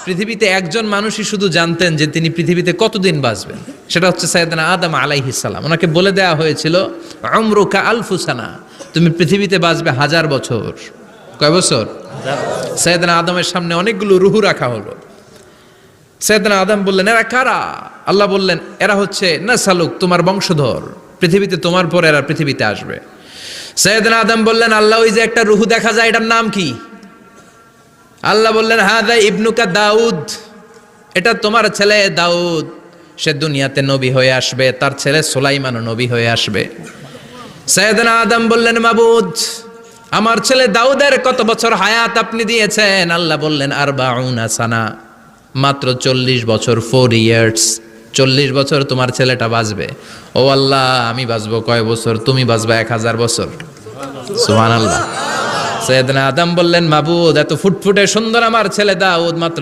পৃথিবীতে একজন মানুষই শুধু জানতেন যে তিনি পৃথিবীতে কতদিন বাঁচবেন, সেটা হচ্ছে সাইয়েদনা আদম আলাইহিস সালাম। ওনাকে বলে দেওয়া হয়েছিল উমরুকা আলফু সানা, তুমি পৃথিবীতে বাঁচবে 1000 বছর। কয় বছর? সাইয়েদনা আদমের সামনে অনেকগুলো রুহু রাখা হলো। সাইয়েদনা আদম বললেন, এরা কারা? আল্লাহ বললেন, এরা হচ্ছে নাসালুক, তোমার বংশধর, পৃথিবীতে তোমার পর এরা পৃথিবীতে আসবে। সাইয়েদনা আদম বললেন, আল্লাহ ওই যে একটা রুহু দেখা যায়, এটার নাম কি? আল্লাহ বললেন, হাদা ইবনুকা দাউদ, এটা তোমার ছেলে দাউদ, সে দুনিয়াতে নবী হয়ে আসবে, তার ছেলে সুলাইমানও নবী হয়ে আসবে। সাইয়েদনা আদম বললেন, মাবুদ, আমার ছেলে দাউদের কত বছর হায়াত আপনি দিয়েছেন? আল্লাহ বললেন, 40 সানা, মাত্র 40 বছর, 4 ইয়ার্স, 40 বছর তোমার ছেলেটা বাঁচবে। ও আল্লাহ, আমি বাঁচবো কয় বছর? তুমি বাঁচবা 1000 বছর। সুবহানাল্লাহ। সাইয়েদনা আদম বললেন, মাবুদ, এত ফুটফুটে সুন্দর আমার ছেলে দাউদ মাত্র